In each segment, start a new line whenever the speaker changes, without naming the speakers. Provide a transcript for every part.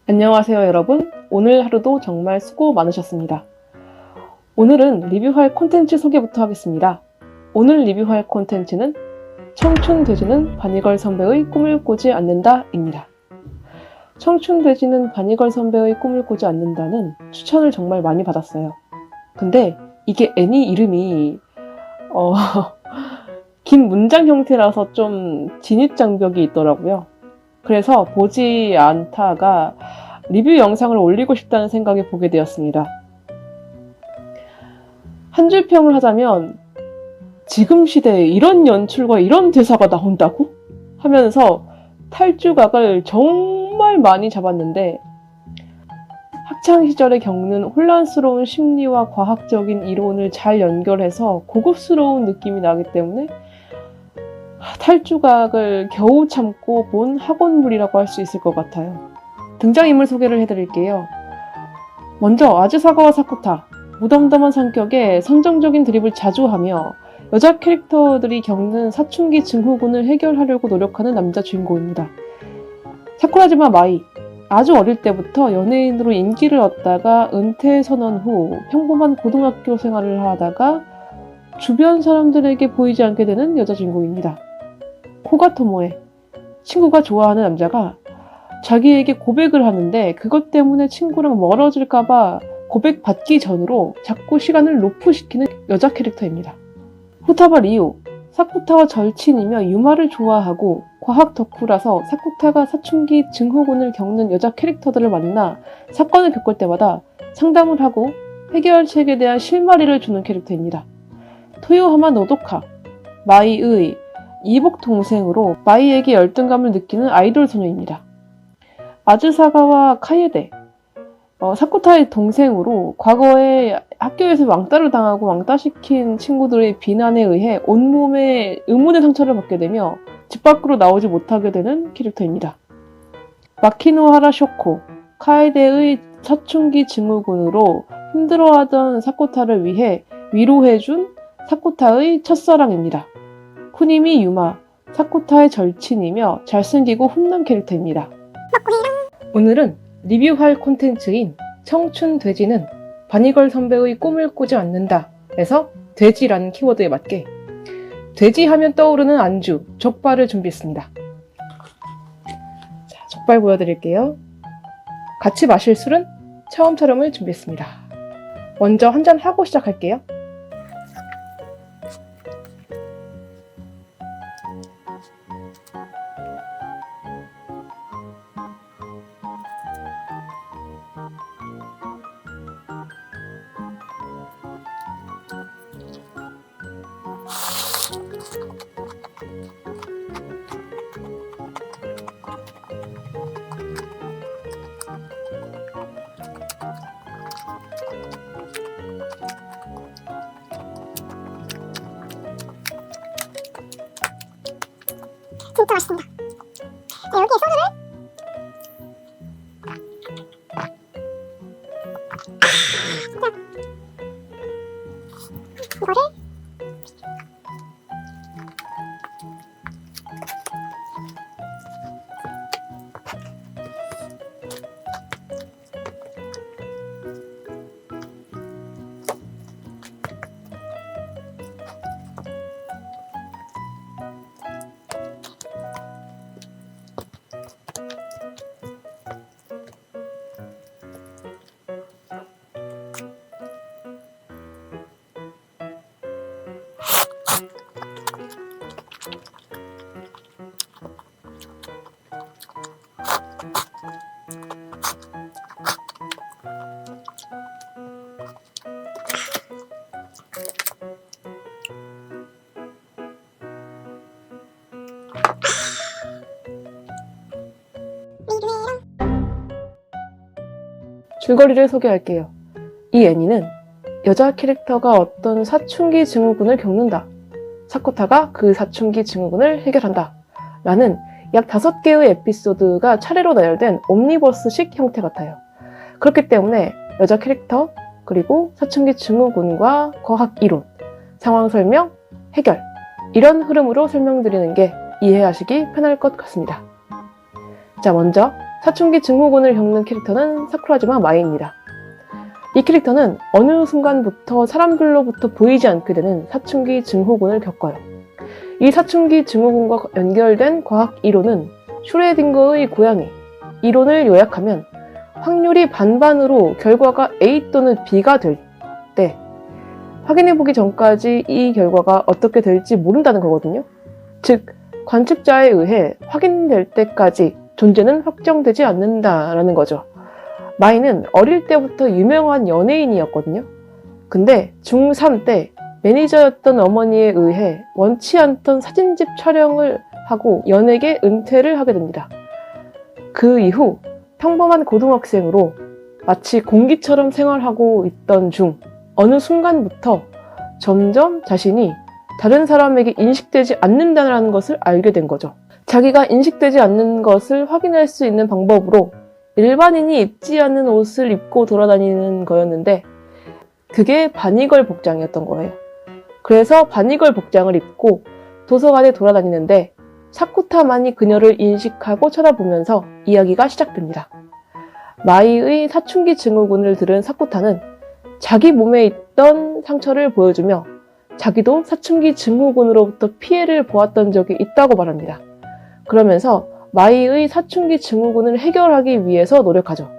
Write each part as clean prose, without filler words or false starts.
안녕하세요 여러분. 오늘 하루도 정말 수고 많으셨습니다. 오늘은 리뷰할 콘텐츠 소개부터 하겠습니다. 오늘 리뷰할 콘텐츠는 청춘돼지는 바니걸 선배의 꿈을 꾸지 않는다 입니다. 청춘돼지는 바니걸 선배의 꿈을 꾸지 않는다는 추천을 정말 많이 받았어요. 근데 이게 애니 이름이 긴 문장 형태라서 좀 진입장벽이 있더라고요. 그래서 보지 않다가 리뷰 영상을 올리고 싶다는 생각에 보게 되었습니다. 한 줄 평을 하자면 지금 시대에 이런 연출과 이런 대사가 나온다고? 하면서 탈주각을 정말 많이 잡았는데 학창시절에 겪는 혼란스러운 심리와 과학적인 이론을 잘 연결해서 고급스러운 느낌이 나기 때문에 탈주각을 겨우 참고 본 학원물이라고 할 수 있을 것 같아요. 등장인물 소개를 해드릴게요. 먼저 아즈사가와 사쿠타, 무덤덤한 성격에 선정적인 드립을 자주 하며 여자 캐릭터들이 겪는 사춘기 증후군을 해결하려고 노력하는 남자 주인공입니다. 사쿠라지마 마이, 아주 어릴 때부터 연예인으로 인기를 얻다가 은퇴 선언 후 평범한 고등학교 생활을 하다가 주변 사람들에게 보이지 않게 되는 여자 주인공입니다. 코가 토모에, 친구가 좋아하는 남자가 자기에게 고백을 하는데 그것 때문에 친구랑 멀어질까봐 고백 받기 전으로 자꾸 시간을 로프시키는 여자 캐릭터입니다. 후타바 리오, 사쿠타와 절친이며 유마를 좋아하고 과학 덕후라서 사쿠타가 사춘기 증후군을 겪는 여자 캐릭터들을 만나 사건을 겪을 때마다 상담을 하고 해결책에 대한 실마리를 주는 캐릭터입니다. 토요하마 노도카, 마이의 이복 동생으로 마이에게 열등감을 느끼는 아이돌 소녀입니다. 아즈사가와 카예데, 사쿠타의 동생으로 과거에 학교에서 왕따를 당하고 왕따시킨 친구들의 비난에 의해 온몸에 의문의 상처를 받게 되며 집 밖으로 나오지 못하게 되는 캐릭터입니다. 마키노하라 쇼코, 카에데의 사춘기 증후군으로 힘들어하던 사쿠타를 위해 위로해준 사쿠타의 첫사랑입니다. 쿠니미 유마, 사쿠타의 절친이며 잘생기고 훈남 캐릭터입니다. 오늘은 리뷰할 콘텐츠인 청춘돼지는 바니걸 선배의 꿈을 꾸지 않는다 에서 돼지라는 키워드에 맞게 돼지 하면 떠오르는 안주, 족발을 준비했습니다. 자, 족발 보여드릴게요. 같이 마실 술은 처음처럼을 준비했습니다. 먼저 한잔 하고 시작할게요.
진짜 맛있습니다. 네, 여기에 소주를 이거를
줄거리를 소개할게요. 이 애니는 여자 캐릭터가 어떤 사춘기 증후군을 겪는다. 사쿠타가 그 사춘기 증후군을 해결한다. 라는 약 5개의 에피소드가 차례로 나열된 옴니버스식 형태 같아요. 그렇기 때문에 여자 캐릭터, 그리고 사춘기 증후군과 과학 이론, 상황 설명, 해결 이런 흐름으로 설명드리는 게 이해하시기 편할 것 같습니다. 자, 먼저 사춘기 증후군을 겪는 캐릭터는 사쿠라지마 마이입니다. 이 캐릭터는 어느 순간부터 사람들로부터 보이지 않게 되는 사춘기 증후군을 겪어요. 이 사춘기 증후군과 연결된 과학 이론은 슈레딩거의 고양이 이론을 요약하면 확률이 반반으로 결과가 A 또는 B가 될 때 확인해보기 전까지 이 결과가 어떻게 될지 모른다는 거거든요. 즉, 관측자에 의해 확인될 때까지 존재는 확정되지 않는다라는 거죠. 마이는 어릴 때부터 유명한 연예인이었거든요. 근데 중3 때 매니저였던 어머니에 의해 원치 않던 사진집 촬영을 하고 연예계 은퇴를 하게 됩니다. 그 이후 평범한 고등학생으로 마치 공기처럼 생활하고 있던 중 어느 순간부터 점점 자신이 다른 사람에게 인식되지 않는다는 것을 알게 된 거죠. 자기가 인식되지 않는 것을 확인할 수 있는 방법으로 일반인이 입지 않는 옷을 입고 돌아다니는 거였는데 그게 바니걸 복장이었던 거예요. 그래서 바니걸 복장을 입고 도서관에 돌아다니는데 사쿠타만이 그녀를 인식하고 쳐다보면서 이야기가 시작됩니다. 마이의 사춘기 증후군을 들은 사쿠타는 자기 몸에 있던 상처를 보여주며 자기도 사춘기 증후군으로부터 피해를 보았던 적이 있다고 말합니다. 그러면서 마이의 사춘기 증후군을 해결하기 위해서 노력하죠.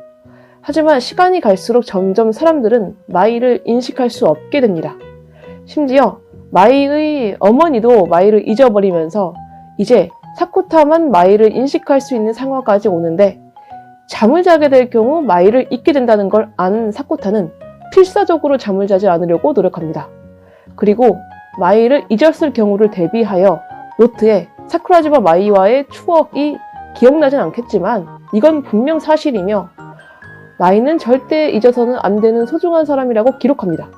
하지만 시간이 갈수록 점점 사람들은 마이를 인식할 수 없게 됩니다. 심지어 마이의 어머니도 마이를 잊어버리면서 이제 사쿠타만 마이를 인식할 수 있는 상황까지 오는데 잠을 자게 될 경우 마이를 잊게 된다는 걸 안 사쿠타는 필사적으로 잠을 자지 않으려고 노력합니다. 그리고 마이를 잊었을 경우를 대비하여 노트에 사쿠라지마 마이와의 추억이 기억나진 않겠지만 이건 분명 사실이며 마이는 절대 잊어서는 안 되는 소중한 사람이라고 기록합니다.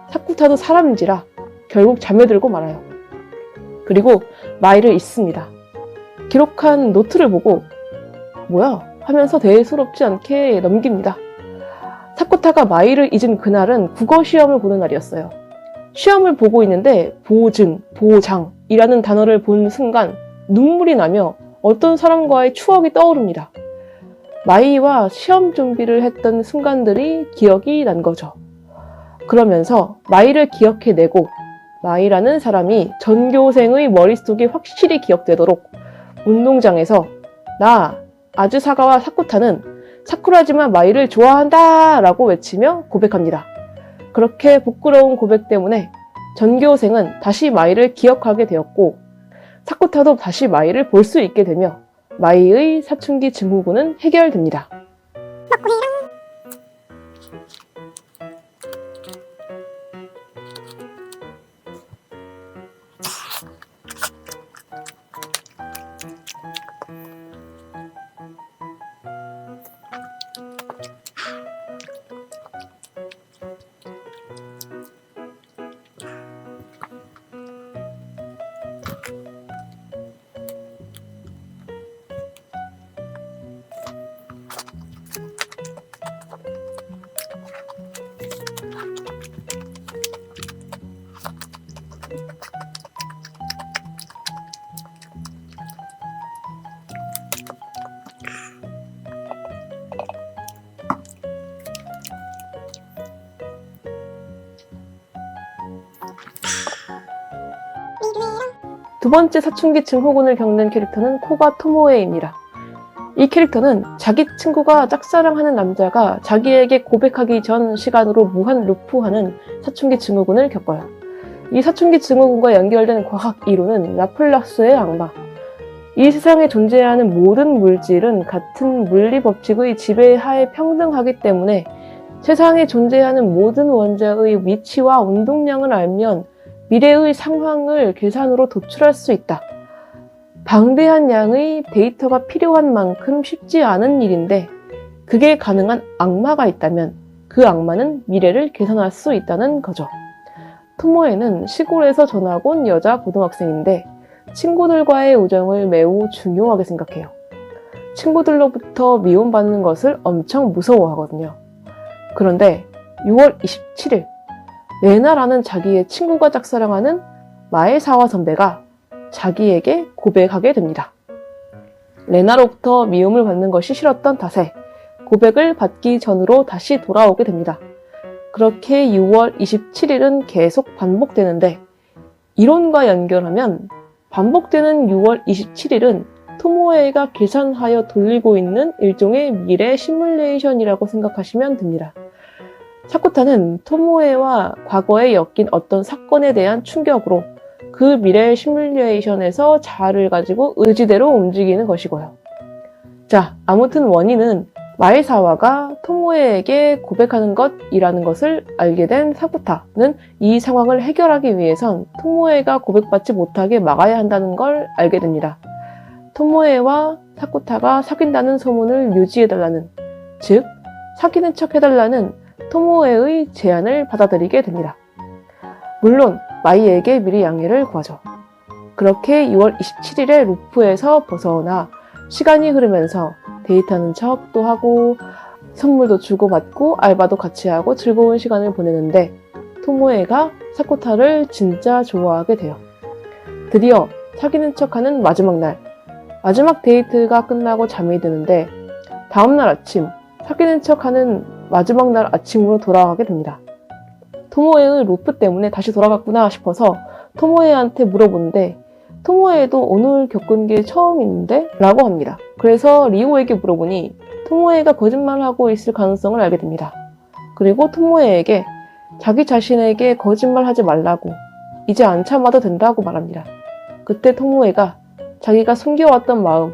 사쿠타도 사람인지라 결국 잠에 들고 말아요. 그리고 마이를 잊습니다. 기록한 노트를 보고 뭐야? 하면서 대수롭지 않게 넘깁니다. 사쿠타가 마이를 잊은 그날은 국어 시험을 보는 날이었어요. 시험을 보고 있는데 보증, 보장이라는 단어를 본 순간 눈물이 나며 어떤 사람과의 추억이 떠오릅니다. 마이와 시험 준비를 했던 순간들이 기억이 난 거죠. 그러면서 마이를 기억해내고 마이라는 사람이 전교생의 머릿속에 확실히 기억되도록 운동장에서 나 아즈사가와 사쿠타는 사쿠라지마 마이를 좋아한다 라고 외치며 고백합니다. 그렇게 부끄러운 고백 때문에 전교생은 다시 마이를 기억하게 되었고 사쿠타도 다시 마이를 볼 수 있게 되며 마이의 사춘기 증후군은 해결됩니다. 두 번째 사춘기 증후군을 겪는 캐릭터는 코가 토모에입니다. 이 캐릭터는 자기 친구가 짝사랑하는 남자가 자기에게 고백하기 전 시간으로 무한 루프하는 사춘기 증후군을 겪어요. 이 사춘기 증후군과 연결된 과학 이론은 라플라스의 악마. 이 세상에 존재하는 모든 물질은 같은 물리 법칙의 지배하에 평등하기 때문에 세상에 존재하는 모든 원자의 위치와 운동량을 알면 미래의 상황을 계산으로 도출할 수 있다. 방대한 양의 데이터가 필요한 만큼 쉽지 않은 일인데 그게 가능한 악마가 있다면 그 악마는 미래를 계산할 수 있다는 거죠. 토모에는 시골에서 전학 온 여자 고등학생인데 친구들과의 우정을 매우 중요하게 생각해요. 친구들로부터 미움받는 것을 엄청 무서워하거든요. 그런데 6월 27일 레나라는 자기의 친구가 짝사랑하는 마에사와 선배가 자기에게 고백하게 됩니다. 레나로부터 미움을 받는 것이 싫었던 탓에 고백을 받기 전으로 다시 돌아오게 됩니다. 그렇게 6월 27일은 계속 반복되는데 이론과 연결하면 반복되는 6월 27일은 토모에가 계산하여 돌리고 있는 일종의 미래 시뮬레이션이라고 생각하시면 됩니다. 사쿠타는 토모에와 과거에 엮인 어떤 사건에 대한 충격으로 그 미래 시뮬레이션에서 자아를 가지고 의지대로 움직이는 것이고요. 자, 아무튼 원인은 마에사와가 토모에에게 고백하는 것이라는 것을 알게 된 사쿠타는 이 상황을 해결하기 위해선 토모에가 고백받지 못하게 막아야 한다는 걸 알게 됩니다. 토모에와 사쿠타가 사귄다는 소문을 유지해달라는, 즉 사귀는 척 해달라는 토모에의 제안을 받아들이게 됩니다. 물론 마이에게 미리 양해를 구하죠. 그렇게 6월 27일에 루프에서 벗어나 시간이 흐르면서 데이트하는 척도 하고 선물도 주고받고 알바도 같이 하고 즐거운 시간을 보내는데 토모에가 사쿠타를 진짜 좋아하게 돼요. 드디어 사귀는 척하는 마지막 날, 마지막 데이트가 끝나고 잠이 드는데 다음날 아침 사귀는 척하는 마지막 날 아침으로 돌아가게 됩니다. 토모에의 루프 때문에 다시 돌아갔구나 싶어서 토모에한테 물어보는데 토모에도 오늘 겪은 게 처음인데? 라고 합니다. 그래서 리오에게 물어보니 토모에가 거짓말하고 있을 가능성을 알게 됩니다. 그리고 토모에에게 자기 자신에게 거짓말하지 말라고, 이제 안 참아도 된다고 말합니다. 그때 토모에가 자기가 숨겨왔던 마음,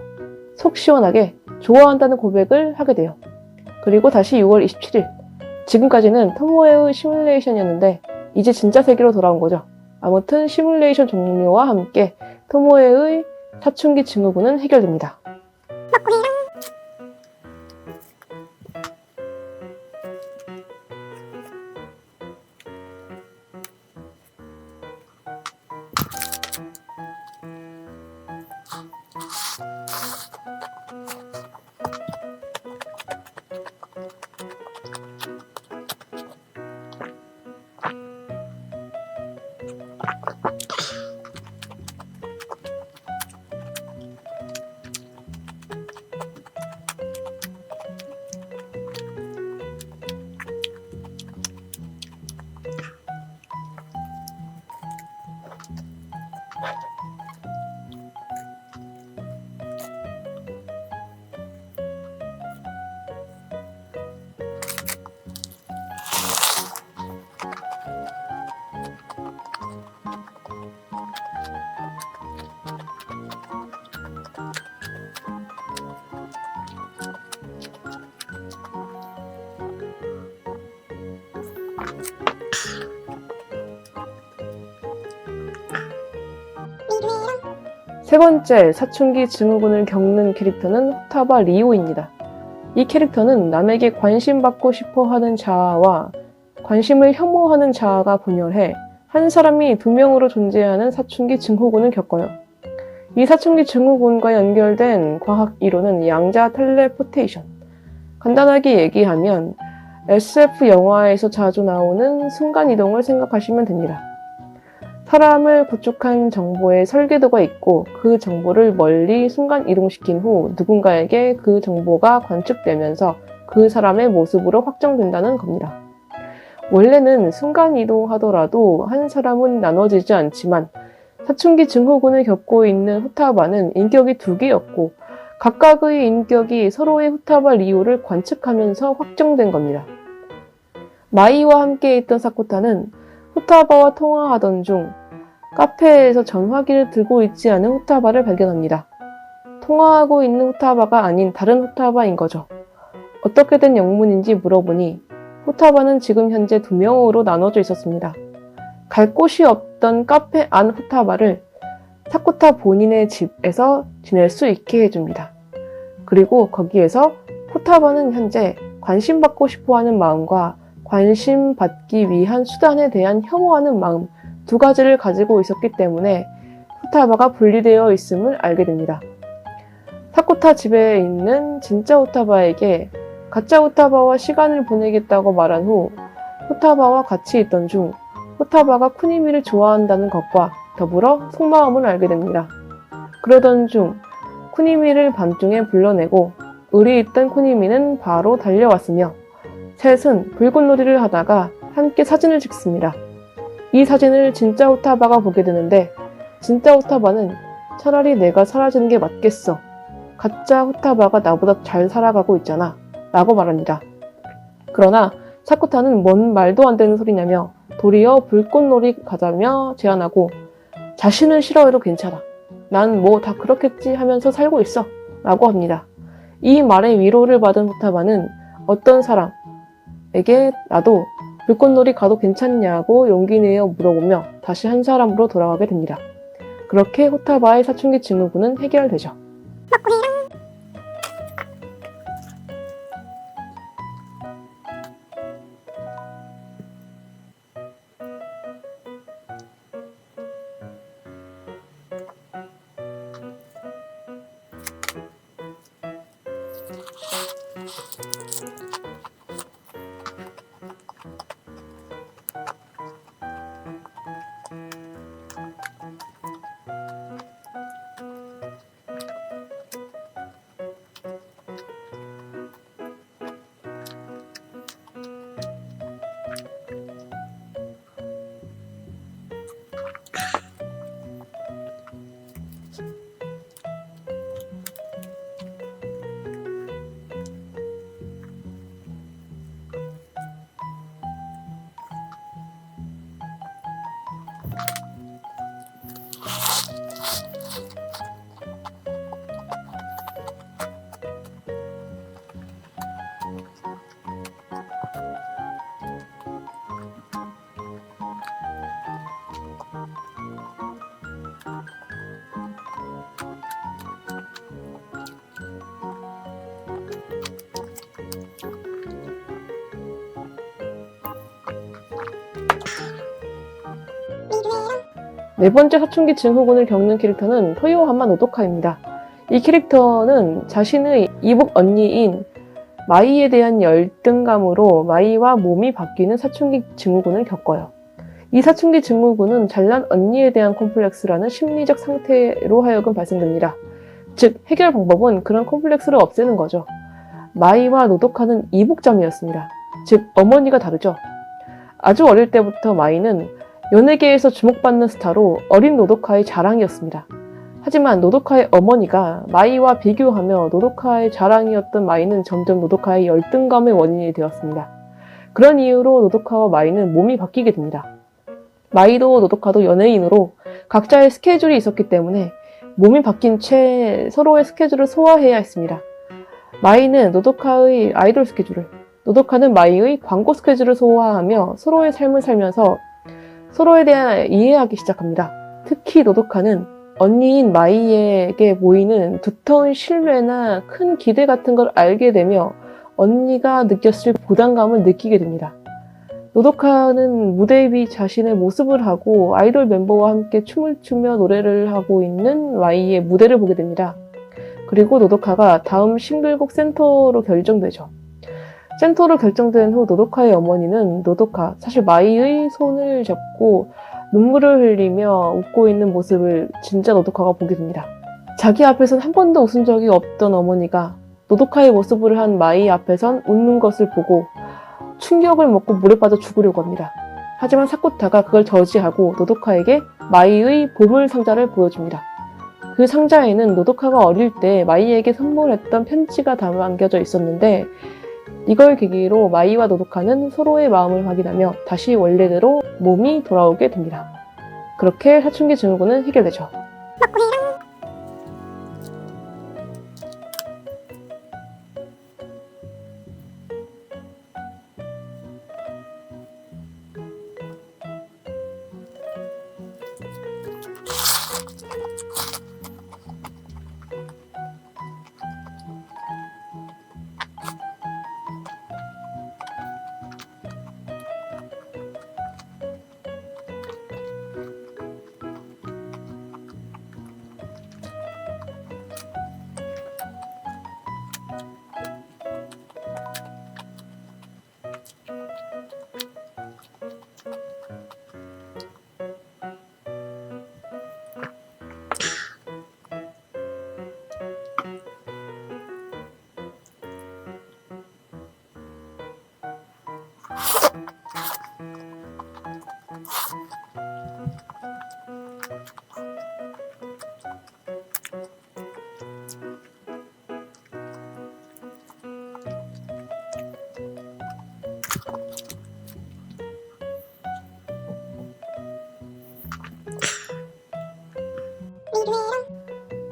속 시원하게 좋아한다는 고백을 하게 돼요. 그리고 다시 6월 27일, 지금까지는 토모에의 시뮬레이션이었는데 이제 진짜 세계로 돌아온 거죠. 아무튼 시뮬레이션 종료와 함께 토모에의 사춘기 증후군은 해결됩니다. 세 번째 사춘기 증후군을 겪는 캐릭터는 후타바 리오입니다. 이 캐릭터는 남에게 관심받고 싶어 하는 자아와 관심을 혐오하는 자아가 분열해 한 사람이 두 명으로 존재하는 사춘기 증후군을 겪어요. 이 사춘기 증후군과 연결된 과학 이론은 양자 텔레포테이션. 간단하게 얘기하면 SF 영화에서 자주 나오는 순간이동을 생각하시면 됩니다. 사람을 구축한 정보에 설계도가 있고 그 정보를 멀리 순간 이동시킨 후 누군가에게 그 정보가 관측되면서 그 사람의 모습으로 확정된다는 겁니다. 원래는 순간 이동하더라도 한 사람은 나눠지지 않지만 사춘기 증후군을 겪고 있는 후타바는 인격이 두 개였고 각각의 인격이 서로의 후타바 리오를 관측하면서 확정된 겁니다. 마이와 함께 있던 사쿠타는 후타바와 통화하던 중 카페에서 전화기를 들고 있지 않은 후타바를 발견합니다. 통화하고 있는 후타바가 아닌 다른 후타바인 거죠. 어떻게 된 영문인지 물어보니 후타바는 지금 현재 2명으로 나눠져 있었습니다. 갈 곳이 없던 카페 안 후타바를 사쿠타 본인의 집에서 지낼 수 있게 해줍니다. 그리고 거기에서 후타바는 현재 관심받고 싶어하는 마음과 관심받기 위한 수단에 대한 혐오하는 마음 두 가지를 가지고 있었기 때문에 후타바가 분리되어 있음을 알게 됩니다. 사쿠타 집에 있는 진짜 후타바에게 가짜 후타바와 시간을 보내겠다고 말한 후 후타바와 같이 있던 중 후타바가 쿠니미를 좋아한다는 것과 더불어 속마음을 알게 됩니다. 그러던 중 쿠니미를 밤중에 불러내고 의리 있던 쿠니미는 바로 달려왔으며 셋은 불꽃놀이를 하다가 함께 사진을 찍습니다. 이 사진을 진짜 호타바가 보게 되는데 진짜 호타바는 차라리 내가 사라지는 게 맞겠어. 가짜 호타바가 나보다 잘 살아가고 있잖아. 라고 말합니다. 그러나 사쿠타는 뭔 말도 안 되는 소리냐며 도리어 불꽃놀이 가자며 제안하고 자신은 싫어해도 괜찮아. 난 뭐 다 그렇겠지 하면서 살고 있어. 라고 합니다. 이 말에 위로를 받은 호타바는 어떤 사람에게 나도 불꽃놀이 가도 괜찮냐고 용기 내어 물어보며 다시 한 사람으로 돌아가게 됩니다. 그렇게 호타바의 사춘기 증후군은 해결되죠. 네 번째 사춘기 증후군을 겪는 캐릭터는 토요하마 노도카입니다. 이 캐릭터는 자신의 이복 언니인 마이에 대한 열등감으로 마이와 몸이 바뀌는 사춘기 증후군을 겪어요. 이 사춘기 증후군은 잘난 언니에 대한 콤플렉스라는 심리적 상태로 하여금 발생됩니다. 즉, 해결 방법은 그런 콤플렉스를 없애는 거죠. 마이와 노도카는 이복자매였습니다. 즉, 어머니가 다르죠. 아주 어릴 때부터 마이는 연예계에서 주목받는 스타로 어린 노도카의 자랑이었습니다. 하지만 노도카의 어머니가 마이와 비교하며 노도카의 자랑이었던 마이는 점점 노도카의 열등감의 원인이 되었습니다. 그런 이유로 노도카와 마이는 몸이 바뀌게 됩니다. 마이도 노도카도 연예인으로 각자의 스케줄이 있었기 때문에 몸이 바뀐 채 서로의 스케줄을 소화해야 했습니다. 마이는 노도카의 아이돌 스케줄을, 노도카는 마이의 광고 스케줄을 소화하며 서로의 삶을 살면서 서로에 대한 이해하기 시작합니다. 특히 노도카는 언니인 마이에게 보이는 두터운 신뢰나 큰 기대 같은 걸 알게 되며 언니가 느꼈을 부담감을 느끼게 됩니다. 노도카는 무대 위 자신의 모습을 하고 아이돌 멤버와 함께 춤을 추며 노래를 하고 있는 마이의 무대를 보게 됩니다. 그리고 노도카가 다음 싱글곡 센터로 결정되죠. 센터로 결정된 후 노도카의 어머니는 노도카, 사실 마이의 손을 잡고 눈물을 흘리며 웃고 있는 모습을 진짜 노도카가 보게 됩니다. 자기 앞에선 한 번도 웃은 적이 없던 어머니가 노도카의 모습을 한 마이 앞에선 웃는 것을 보고 충격을 먹고 물에 빠져 죽으려고 합니다. 하지만 사쿠타가 그걸 저지하고 노도카에게 마이의 보물 상자를 보여줍니다. 그 상자에는 노도카가 어릴 때 마이에게 선물했던 편지가 담겨져 있었는데 이걸 계기로 마이와 노도카는 서로의 마음을 확인하며 다시 원래대로 몸이 돌아오게 됩니다. 그렇게 사춘기 증후군은 해결되죠.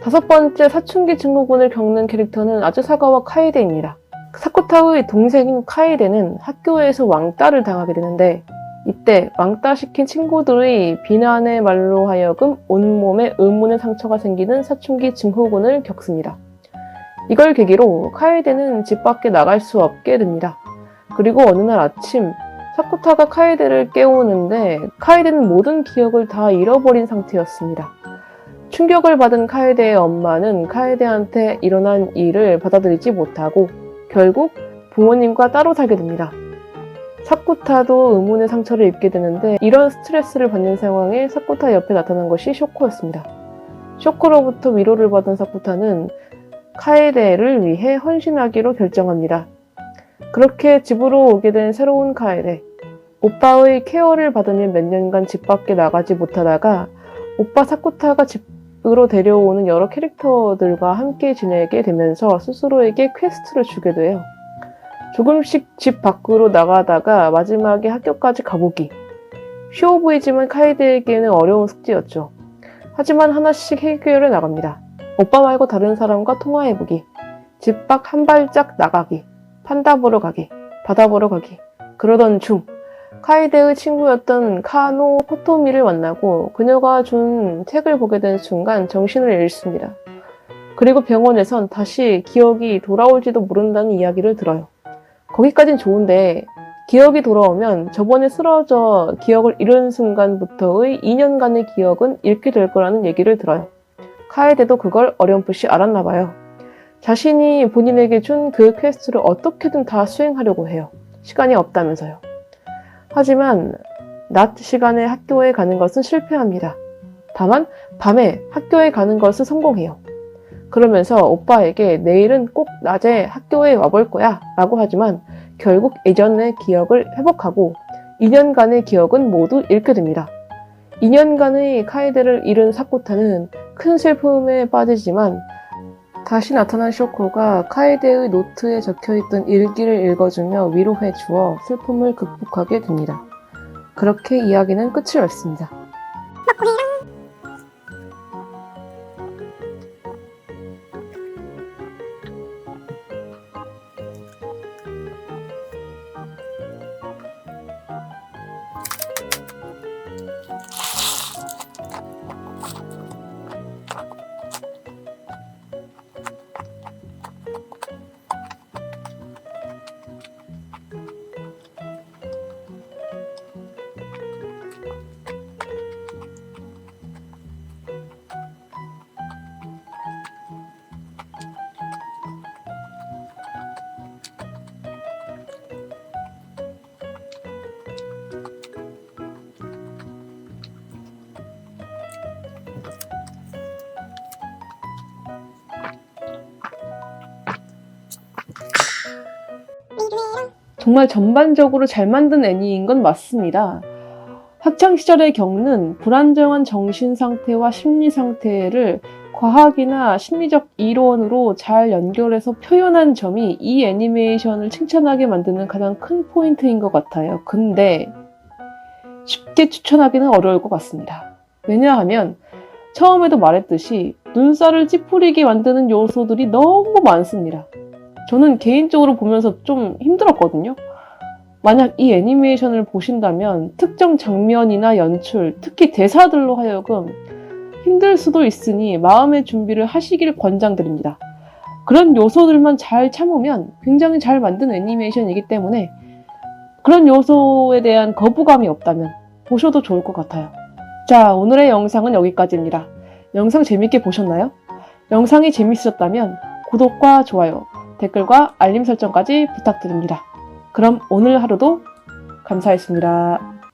다섯 번째 사춘기 증후군을 겪는 캐릭터는 아즈사가와 카에데입니다. 사쿠타의 동생인 카에데는 학교에서 왕따를 당하게 되는데 이때 왕따시킨 친구들의 비난의 말로 하여금 온몸에 의문의 상처가 생기는 사춘기 증후군을 겪습니다. 이걸 계기로 카에데는 집 밖에 나갈 수 없게 됩니다. 그리고 어느 날 아침 사쿠타가 카에데를 깨우는데 카에데는 모든 기억을 다 잃어버린 상태였습니다. 충격을 받은 카에데의 엄마는 카에데한테 일어난 일을 받아들이지 못하고 결국 부모님과 따로 살게 됩니다. 사쿠타도 의문의 상처를 입게 되는데 이런 스트레스를 받는 상황에 사쿠타 옆에 나타난 것이 쇼코였습니다. 쇼코로부터 위로를 받은 사쿠타는 카에데를 위해 헌신하기로 결정합니다. 그렇게 집으로 오게 된 새로운 카에데. 오빠의 케어를 받으며 몇 년간 집 밖에 나가지 못하다가 오빠 사쿠타가 집으로 데려오는 여러 캐릭터들과 함께 지내게 되면서 스스로에게 퀘스트를 주게 돼요. 조금씩 집 밖으로 나가다가 마지막에 학교까지 가보기. 쉬워 보이지만 카에데에게는 어려운 숙제였죠. 하지만 하나씩 해결해 나갑니다. 오빠 말고 다른 사람과 통화해보기. 집 밖 한 발짝 나가기. 판다 보러 가기. 바다 보러 가기. 그러던 중 카에데의 친구였던 카노 코토미를 만나고 그녀가 준 책을 보게 된 순간 정신을 잃습니다. 그리고 병원에선 다시 기억이 돌아올지도 모른다는 이야기를 들어요. 거기까진 좋은데 기억이 돌아오면 저번에 쓰러져 기억을 잃은 순간부터의 2년간의 기억은 잃게 될 거라는 얘기를 들어요. 카에데도 그걸 어렴풋이 알았나 봐요. 자신이 본인에게 준 그 퀘스트를 어떻게든 다 수행하려고 해요. 시간이 없다면서요. 하지만 낮 시간에 학교에 가는 것은 실패합니다. 다만 밤에 학교에 가는 것은 성공해요. 그러면서 오빠에게 내일은 꼭 낮에 학교에 와볼 거야 라고 하지만 결국 예전의 기억을 회복하고 2년간의 기억은 모두 잃게 됩니다. 2년간의 카에데를 잃은 사쿠타는 큰 슬픔에 빠지지만 다시 나타난 쇼코가 카에데의 노트에 적혀있던 일기를 읽어주며 위로해 주어 슬픔을 극복하게 됩니다. 그렇게 이야기는 끝을 맺습니다. 정말 전반적으로 잘 만든 애니인 건 맞습니다. 학창시절에 겪는 불안정한 정신 상태와 심리 상태를 과학이나 심리적 이론으로 잘 연결해서 표현한 점이 이 애니메이션을 칭찬하게 만드는 가장 큰 포인트인 것 같아요. 근데 쉽게 추천하기는 어려울 것 같습니다. 왜냐하면 처음에도 말했듯이 눈살을 찌푸리게 만드는 요소들이 너무 많습니다. 저는 개인적으로 보면서 좀 힘들었거든요. 만약 이 애니메이션을 보신다면 특정 장면이나 연출, 특히 대사들로 하여금 힘들 수도 있으니 마음의 준비를 하시길 권장드립니다. 그런 요소들만 잘 참으면 굉장히 잘 만든 애니메이션이기 때문에 그런 요소에 대한 거부감이 없다면 보셔도 좋을 것 같아요. 자, 오늘의 영상은 여기까지입니다. 영상 재밌게 보셨나요? 영상이 재밌으셨다면 구독과 좋아요, 댓글과 알림 설정까지 부탁드립니다. 그럼 오늘 하루도 감사했습니다.